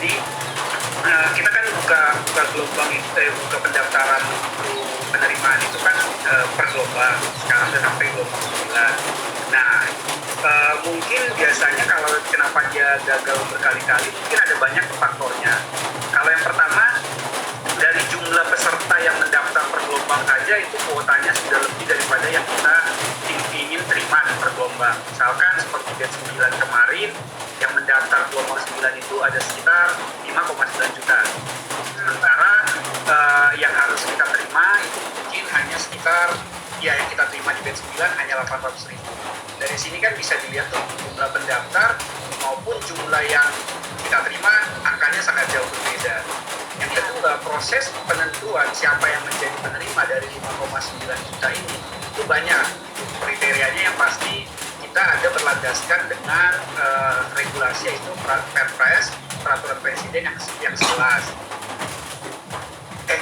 Jadi kita kan buka gelombang itu, buka pendaftaran untuk penerimaan itu kan per gelombang. Sekarang sudah sampai gelombang 9. Nah, mungkin biasanya kalau kenapa dia gagal berkali-kali, mungkin ada banyak faktornya. Kalau yang pertama, dari jumlah peserta yang mendaftar per gelombang saja itu kuotanya sudah lebih daripada yang kita ingin terima per gelombang. Misalkan seperti batch 9 kemarin, yang mendaftar gelombang 9 itu ada sekitar 5,9 juta. Sementara yang harus kita terima itu mungkin hanya sekitar, ya yang kita terima di batch 9 hanya 800.000. Dari sini kan bisa dilihat tuh jumlah pendaftar maupun jumlah yang kita terima angkanya sangat jauh berbeda. Yang kedua, proses penentuan siapa yang menjadi penerima dari 5,9 juta ini itu banyak. Kriterianya yang pasti kita ada berlandaskan dengan regulasi, yaitu Perpres, peraturan presiden yang 11.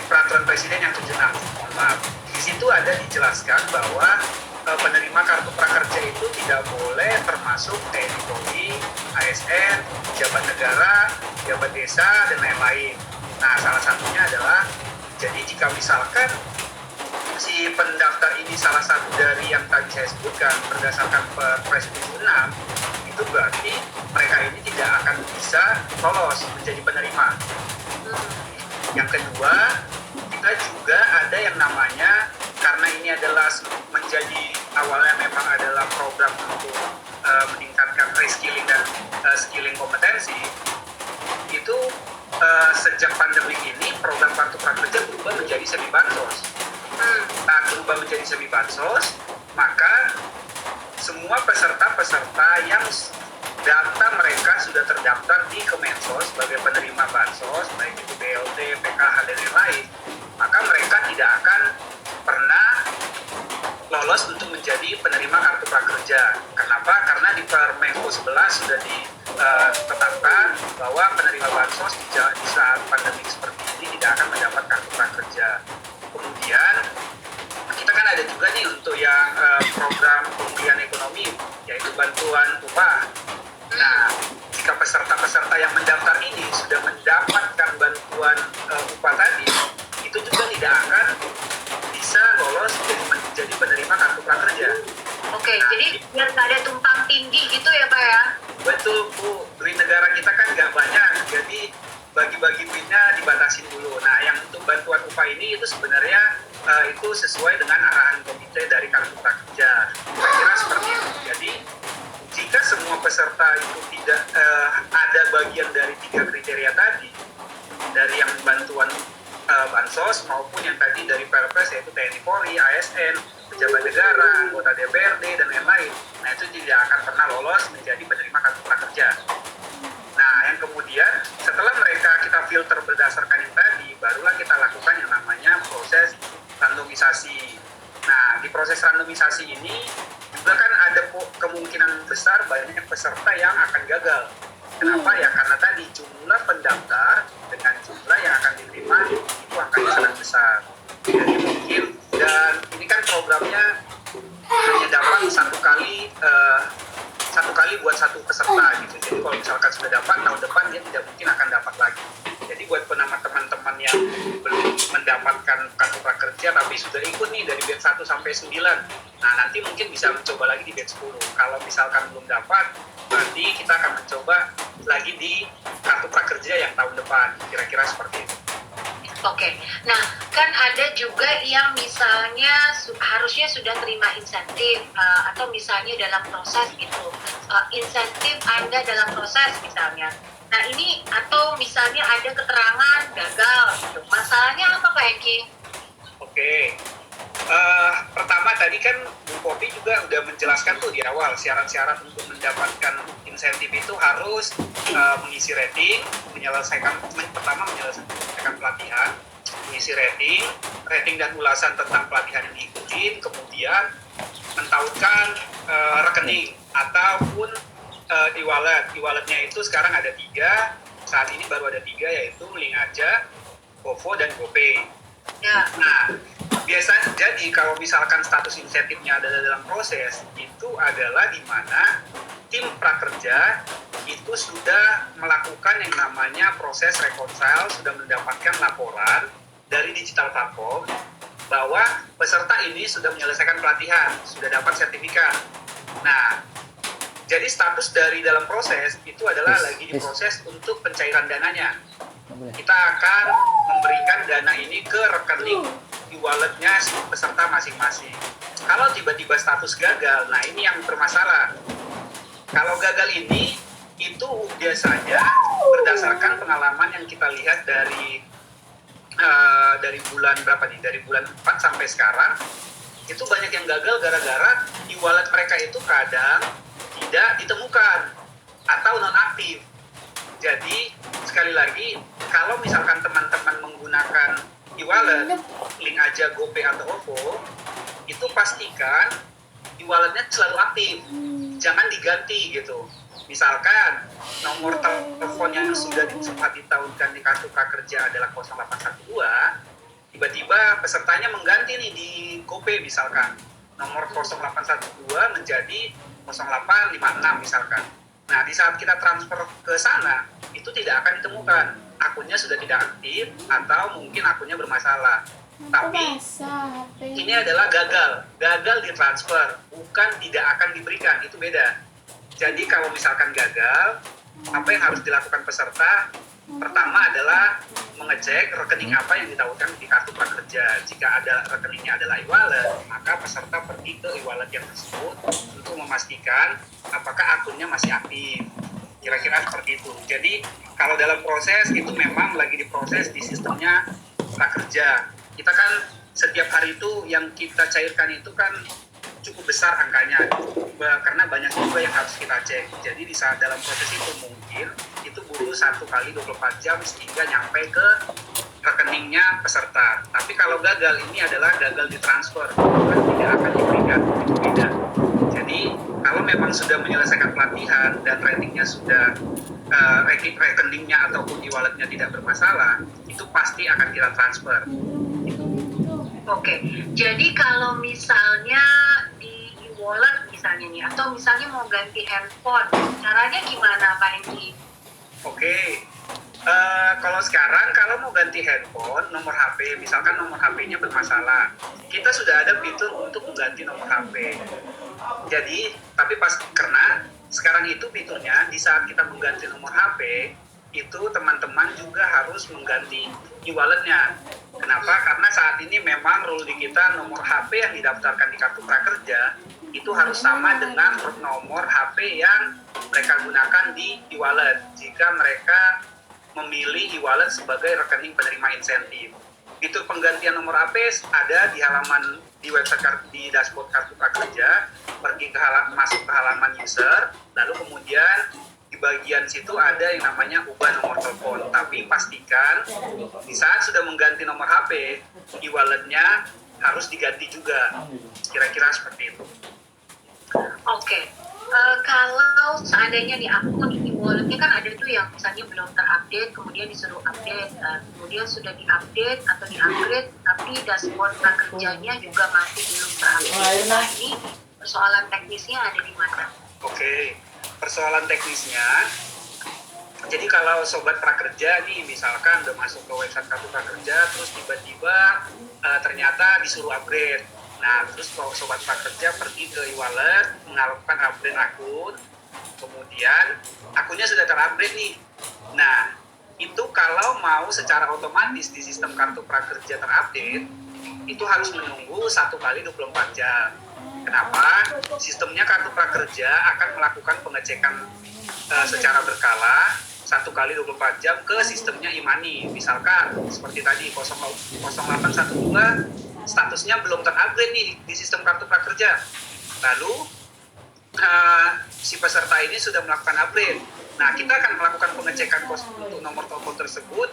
Peraturan presiden yang 76, mohon maaf. Di situ ada dijelaskan bahwa penerima kartu prakerja itu tidak boleh termasuk TNI Polri, ASN, pejabat negara, pejabat desa, dan lain-lain. Nah, salah satunya adalah, jadi jika misalkan si pendaftar ini salah satu dari yang tadi saya sebutkan berdasarkan Perpres 76, itu berarti mereka ini tidak akan bisa lolos menjadi penerima. Yang kedua, kita juga ada yang namanya, karena ini adalah menjadi awalnya memang adalah program untuk meningkatkan reskilling dan skilling kompetensi, itu sejak pandemi ini program kartu prakerja berubah menjadi semi bansos. Nah, berubah menjadi semi bansos, maka semua peserta-peserta yang data mereka sudah terdaftar di Kemensos sebagai penerima bansos, baik itu BLT, PKH, dan lain-lain, maka mereka tidak akan pernah lolos untuk menjadi penerima kartu prakerja. Kenapa? Karena di Permenko 11 sudah ditetapkan bahwa penerima bansos di saat pandemi seperti ini tidak akan mendapat kartu prakerja. Kemudian kita kan ada juga nih untuk yang program pemulihan ekonomi, yaitu bantuan upah. Nah, jika peserta-peserta yang mendaftar ini sudah mendapatkan bantuan upah tadi, itu juga tidak akan bisa lolos menjadi penerima kartu prakerja. Oke, nah, jadi biar nggak ada tumpang tindih gitu ya Pak ya? Betul Bu, duit negara kita kan nggak banyak, jadi bagi-bagi duitnya dibatasin dulu. Nah, yang untuk bantuan upah ini itu sebenarnya itu sesuai dengan arahan komite dari kartu prakerja. Kira-kira seperti itu. Jadi jika semua peserta itu tidak ada bagian dari 3 kriteria tadi, dari yang bantuan bansos maupun yang tadi dari Perpres, yaitu TNI Polri, ASN, pejabat negara, anggota DPRD, dan lain-lain, nah itu tidak akan pernah lolos menjadi penerima kartu prakerja. Nah, yang kemudian setelah mereka kita filter berdasarkan yang tadi, barulah kita lakukan yang namanya proses randomisasi. Nah, di proses randomisasi ini juga kan ada kemungkinan besar banyak peserta yang akan gagal. Kenapa? Ya karena tadi jumlah pendaftar dengan jumlah yang akan diterima itu angkanya sangat besar. Jadi mungkin, dan ini kan programnya hanya dapat satu kali buat satu peserta gitu. Jadi kalau misalkan sudah dapat, tahun depan dia tidak mungkin akan dapat lagi. Jadi buat teman-teman yang belum mendapatkan kartu prakerja tapi sudah ikut nih dari batch 1 sampai 9, nah nanti mungkin bisa mencoba lagi di batch 10. Kalau misalkan belum dapat, berarti kita akan mencoba lagi di kartu prakerja yang tahun depan. Kira-kira seperti itu. Oke, nah kan ada juga yang misalnya harusnya sudah terima insentif atau misalnya dalam proses gitu, insentif Anda dalam proses misalnya. Nah ini atau misalnya ada keterangan gagal gitu. Masalahnya apa Pak Eki? Oke, pertama tadi kan Bu Popi juga udah menjelaskan tuh di awal syarat-syarat untuk mendapatkan insentif itu harus mengisi rating, menyelesaikan pelatihan, mengisi rating dan ulasan tentang pelatihan yang diikuti, kemudian mentautkan rekening ataupun e-walletnya itu sekarang ada 3, saat ini baru ada 3, yaitu Link Aja, OVO, dan GoPay. Ya. Nah, biasanya jadi kalau misalkan status insentifnya ada dalam proses, itu adalah di mana tim prakerja itu sudah melakukan yang namanya proses reconcile, sudah mendapatkan laporan dari digital platform bahwa peserta ini sudah menyelesaikan pelatihan, sudah dapat sertifikat. Nah, jadi status dari dalam proses itu adalah lagi diproses untuk pencairan dananya. Kita akan memberikan dana ini ke rekening e-walletnya si peserta masing-masing. Kalau tiba-tiba status gagal, nah ini yang bermasalah. Kalau gagal ini, itu biasanya berdasarkan pengalaman yang kita lihat dari bulan berapa nih? Dari bulan 4 sampai sekarang, itu banyak yang gagal gara-gara e-wallet mereka itu kadang tidak ditemukan atau non-aktif. Jadi, sekali lagi, kalau misalkan teman-teman menggunakan e-wallet, link aja GoPay atau OVO, itu pastikan e-walletnya selalu aktif. Jangan diganti gitu. Misalkan nomor telepon yang sudah sempat ditaunkan di kartu prakerja adalah 0812, tiba-tiba pesertanya mengganti nih di GoPay misalkan. Nomor 0812 menjadi 0856 misalkan. Nah, di saat kita transfer ke sana, itu tidak akan ditemukan. Akunnya sudah tidak aktif atau mungkin akunnya bermasalah. Tapi ini adalah gagal ditransfer, bukan tidak akan diberikan, itu beda. Jadi kalau misalkan gagal, apa yang harus dilakukan peserta? Pertama adalah mengecek rekening apa yang ditautkan di kartu prakerja. Jika ada rekeningnya adalah e-wallet, maka peserta pergi ke e-wallet yang tersebut untuk memastikan apakah akunnya masih aktif. Kira-kira seperti itu. Jadi kalau dalam proses itu memang lagi diproses di sistemnya prakerja. Kita kan setiap hari itu yang kita cairkan itu kan cukup besar angkanya, karena banyak juga yang harus kita cek. Jadi di saat dalam proses itu mungkin itu butuh 1 kali 24 jam sehingga nyampe ke rekeningnya peserta. Tapi kalau gagal, ini adalah gagal ditransfer, bukan tidak akan diberikan, itu beda. Jadi kalau memang sudah menyelesaikan pelatihan dan ratingnya sudah rekeningnya ataupun e-walletnya tidak bermasalah, itu pasti akan kita transfer. Oke, jadi kalau misalnya di e-wallet misalnya nih, atau misalnya mau ganti handphone, caranya gimana Pak Hendy? Oke, kalau sekarang kalau mau ganti handphone, nomor HP, misalkan nomor HP-nya bermasalah, kita sudah ada fitur untuk mengganti nomor HP. Jadi, tapi karena sekarang itu fiturnya di saat kita mengganti nomor HP, itu teman-teman juga harus mengganti e-walletnya. Kenapa? Karena saat ini memang rule di kita nomor HP yang didaftarkan di kartu prakerja itu harus sama dengan nomor HP yang mereka gunakan di e-wallet jika mereka memilih e-wallet sebagai rekening penerima insentif. Fitur penggantian nomor HP ada di website di dashboard kartu prakerja, masuk ke halaman user, lalu kemudian di bagian situ ada yang namanya ubah nomor telepon. Tapi pastikan di saat sudah mengganti nomor HP, e-walletnya harus diganti juga. Kira-kira seperti itu. Oke. Kalau seandainya nih akun e-walletnya kan ada tuh yang misalnya belum terupdate, kemudian disuruh update, kemudian sudah diupdate atau di-upgrade, tapi dashboard prakerjanya juga masih belum terupdate. Nah, ini persoalan teknisnya ada di mana? Oke. Persoalan teknisnya, jadi kalau sobat prakerja nih misalkan udah masuk ke website kartu prakerja terus tiba-tiba ternyata disuruh upgrade. Nah, terus kalau sobat prakerja pergi ke e-wallet melakukan upgrade akun, kemudian akunnya sudah terupgrade nih. Nah, itu kalau mau secara otomatis di sistem kartu prakerja terupdate, itu harus menunggu 1 kali 24 jam. Kenapa? Sistemnya kartu prakerja akan melakukan pengecekan secara berkala 1 kali 24 jam ke sistemnya e-money. Misalkan seperti tadi 0812 statusnya belum terupgrade nih di sistem kartu prakerja. Lalu si peserta ini sudah melakukan upgrade. Nah, kita akan melakukan pengecekan untuk nomor telepon tersebut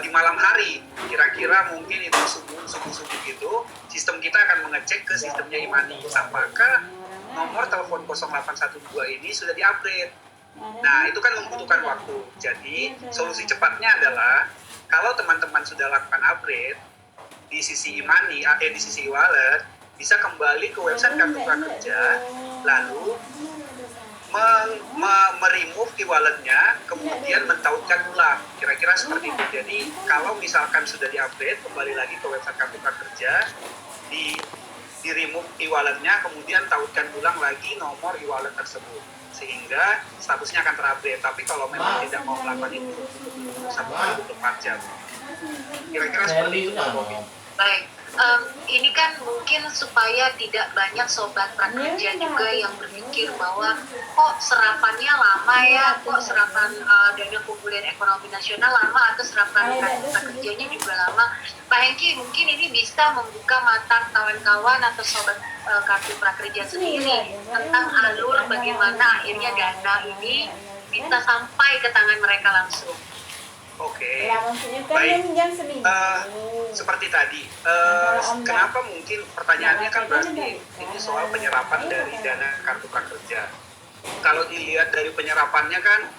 di malam hari. Kira-kira mungkin itu subuh-subuh gitu. Sistem kita akan mengecek ke sistemnya e-money. Apakah nomor telepon 0812 ini sudah di-upgrade. Nah, itu kan membutuhkan waktu. Jadi, solusi cepatnya adalah kalau teman-teman sudah lakukan upgrade di sisi e-money, di sisi e-wallet, bisa kembali ke website kartu prakerja, lalu meremove e-walletnya, kemudian mentautkan ulang. Kira-kira seperti itu. Jadi kalau misalkan sudah di-update, kembali lagi ke website Kartu Prakerja, di remove e-walletnya, kemudian tautkan ulang lagi nomor e-wallet tersebut, sehingga statusnya akan terupdate. Tapi kalau memang tidak mau melakukan itu, 1 kali 24 jam. Kira-kira seperti itu, Pak Bobi. Baik, ini kan mungkin supaya tidak banyak sobat prakerja juga yang berpikir bahwa kok serapannya lama ya, kok serapan dana pemulihan ekonomi nasional lama atau serapan kartu prakerjanya juga lama. Pak Hengki, mungkin ini bisa membuka mata kawan-kawan atau sobat kartu prakerja sendiri tentang alur bagaimana akhirnya dana ini bisa sampai ke tangan mereka langsung. Oke, baik. Seperti tadi, kenapa mungkin pertanyaannya kan berarti ini soal penyerapan dari dana kartu prakerja. Kalau dilihat dari penyerapannya kan,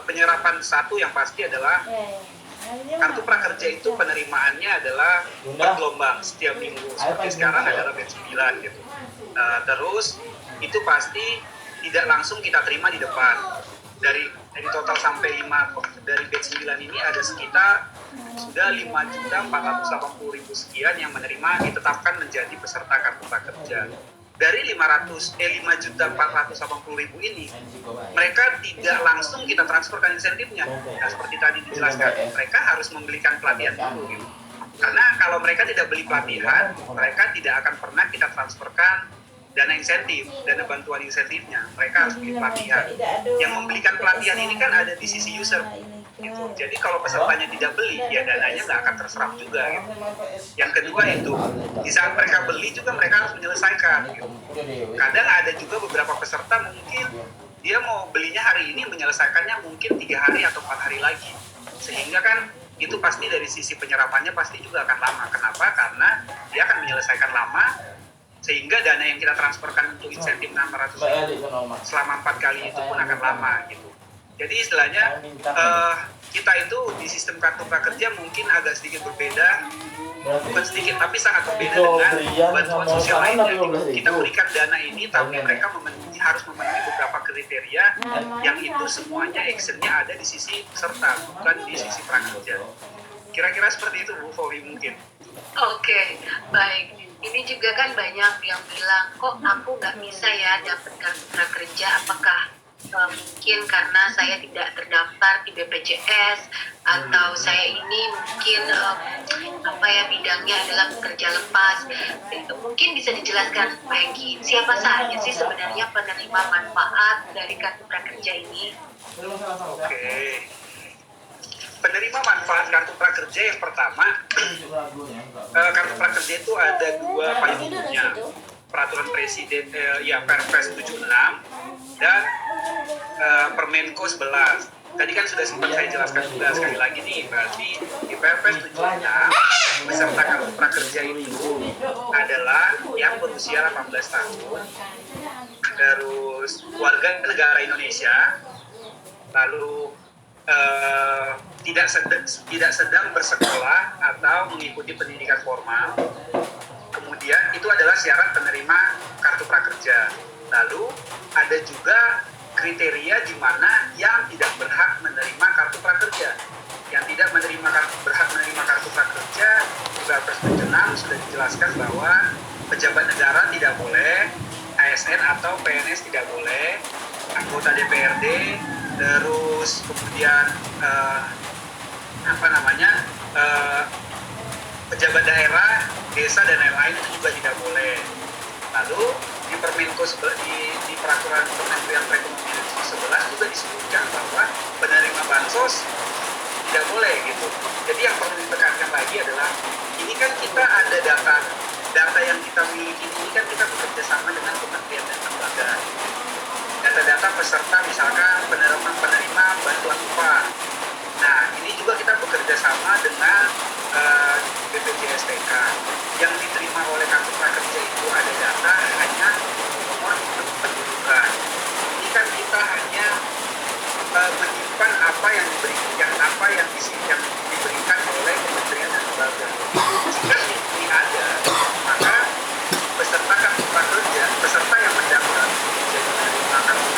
penyerapan satu yang pasti adalah kartu prakerja itu penerimaannya adalah bergelombang setiap minggu. Seperti sekarang adalah batch 9 gitu. Terus itu pasti tidak langsung kita terima di depan. Dari total sampai 5 dari batch 9 ini ada sekitar sudah 5.480.000 sekian yang menerima ditetapkan menjadi peserta kartu prakerja. Dari 5.480.000 ini mereka tidak langsung kita transferkan insentifnya. Nah, seperti tadi dijelaskan, mereka harus membelikan pelatihan dulu gitu. Karena kalau mereka tidak beli pelatihan, mereka tidak akan pernah kita transferkan dana insentif, dana bantuan insentifnya. Mereka harus beli pelatihan. Yang membelikan pelatihan ini kan ada di sisi user gitu. Jadi kalau pesertanya tidak beli, ya dananya nggak akan terserap juga gitu. Yang kedua itu, di saat mereka beli juga mereka harus menyelesaikan gitu. Kadang ada juga beberapa peserta mungkin dia mau belinya hari ini, menyelesaikannya mungkin 3 hari atau 4 hari lagi. Sehingga kan itu pasti dari sisi penyerapannya pasti juga akan lama. Kenapa? Karena dia akan menyelesaikan lama, sehingga dana yang kita transferkan untuk insentif 600.000 selama 4 kali itu pun akan lama gitu. Jadi istilahnya kita itu di sistem kartu prakerja mungkin agak sedikit berbeda, bukan sedikit tapi sangat berbeda dengan bantuan sosial lainnya gitu. Kita berikan dana ini tapi mereka harus memenuhi beberapa kriteria yang itu semuanya actionnya ada di sisi peserta, bukan di sisi prakerja. Kira-kira seperti itu Bu Fowi mungkin. Oke, baik. Ini juga kan banyak yang bilang, kok aku nggak bisa ya dapat kartu prakerja, apakah mungkin karena saya tidak terdaftar di BPJS, atau saya ini mungkin bidangnya adalah pekerja lepas. Mungkin bisa dijelaskan Pak Hengki, siapa saja sih sebenarnya penerima manfaat dari kartu prakerja ini? Oke. Penerima manfaat kartu prakerja yang pertama, kartu prakerja itu ada 2 paling umumnya, peraturan presiden, Perpres 76 dan Permenko 11. Tadi kan sudah sempat saya jelaskan juga, sekali lagi nih, berarti di Perpres 76 peserta kartu prakerja itu adalah yang berusia 18 tahun, terus warga negara Indonesia, lalu tidak sedang bersekolah atau mengikuti pendidikan formal. Kemudian itu adalah syarat penerima kartu prakerja. Lalu ada juga kriteria di mana yang tidak berhak menerima kartu prakerja. Yang tidak berhak menerima kartu prakerja di Perpres 76 sudah dijelaskan bahwa pejabat negara tidak boleh, ASN atau PNS tidak boleh, anggota DPRD, terus kemudian pejabat daerah, desa dan lain-lain itu juga tidak boleh. Lalu di Permenko di peraturan Kementerian Perekonomian 11 juga disebutkan bahwa penerima bansos tidak boleh gitu. Jadi yang perlu ditekankan lagi adalah ini kan kita ada data yang kita miliki ini kan kita bekerja sama dengan kementerian dan lembaga. Data-data peserta misalkan penerima bantuan upah. Nah, ini juga kita bekerja sama dengan BPJS/TK. Yang diterima oleh kartu prakerja itu ada data hanya nomor pendudukan. Ini kan kita hanya menyimpan apa yang diberikan oleh kementerian dan lembaga. Jika ini ada, maka peserta kartu prakerja, peserta yang mendaftar jadi penerima kartu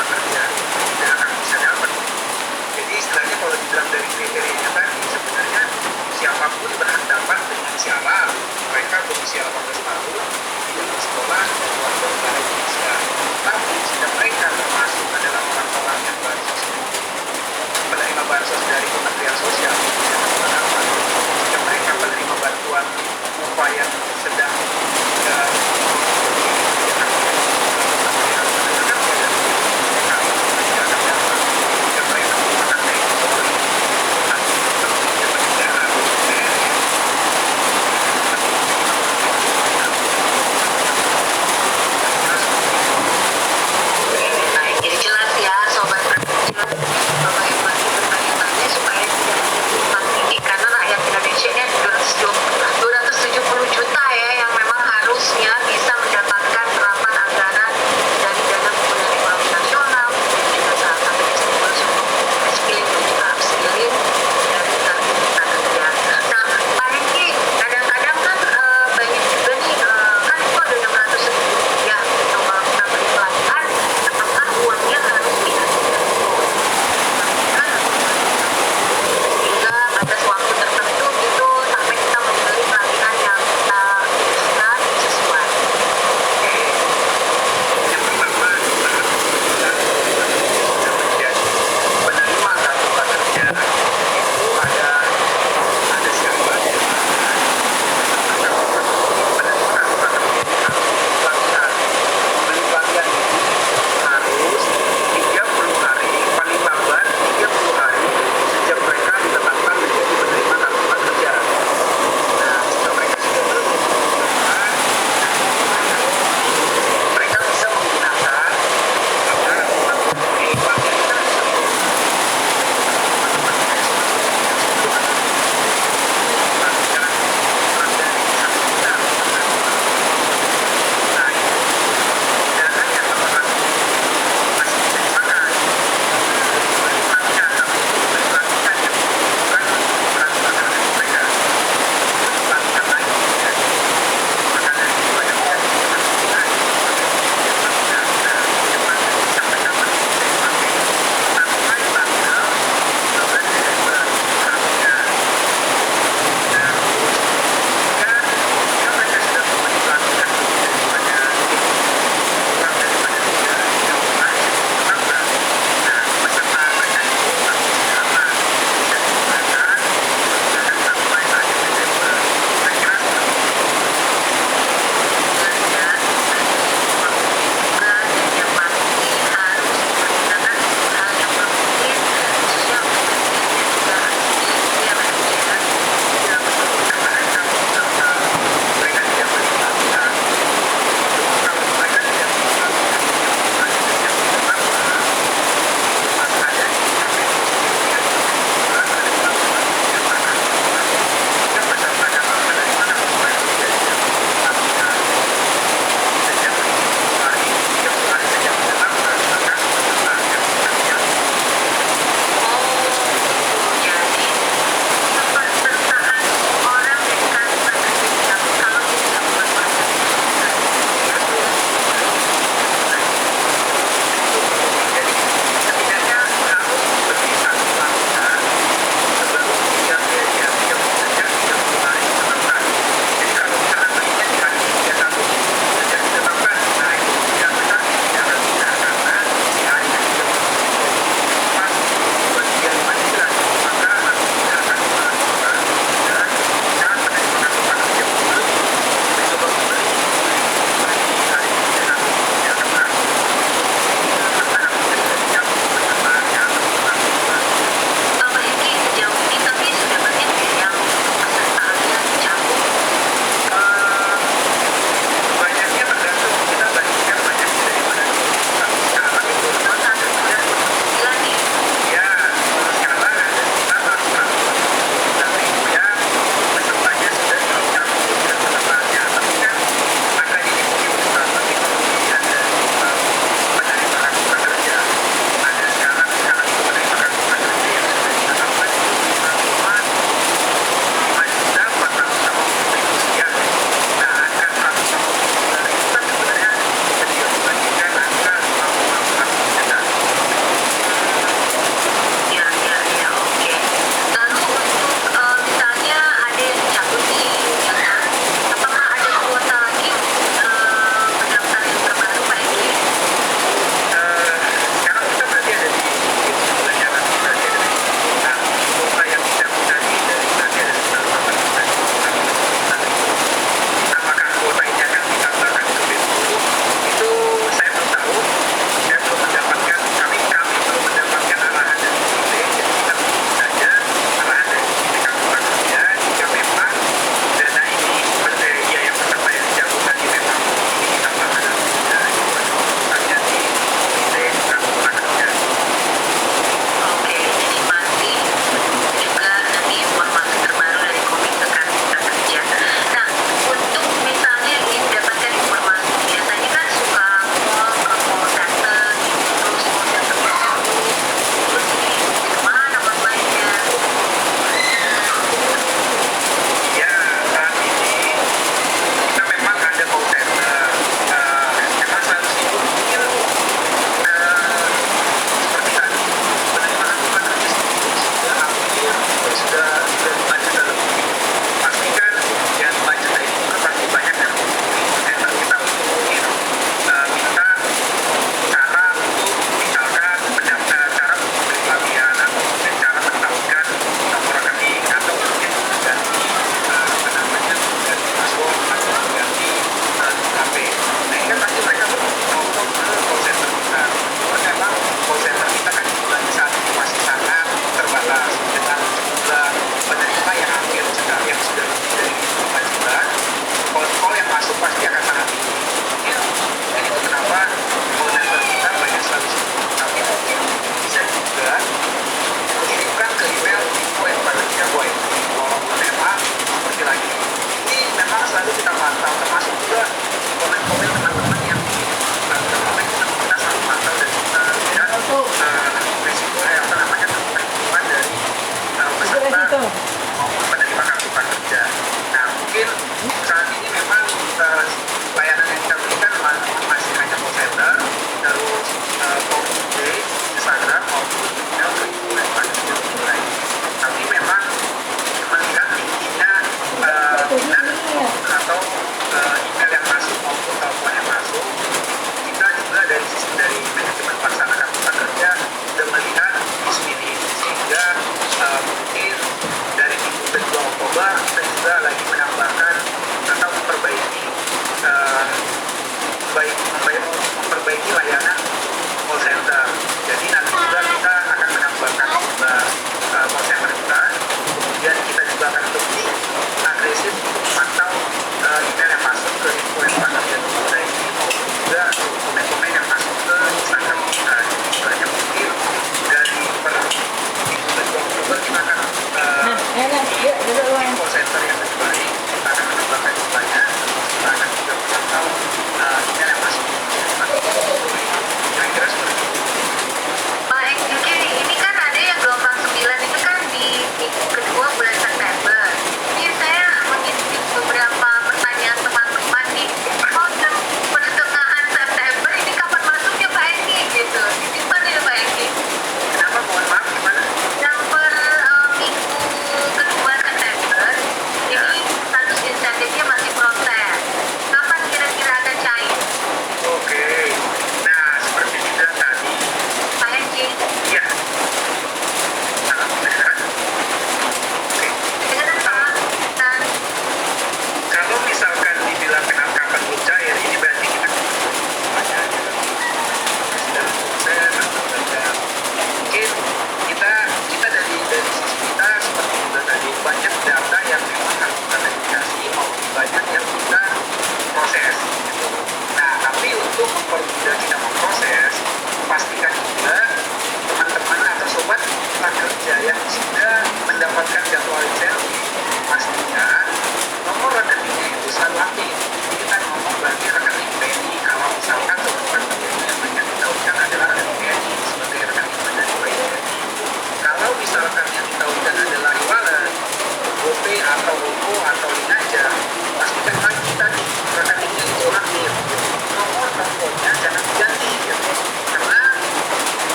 info saya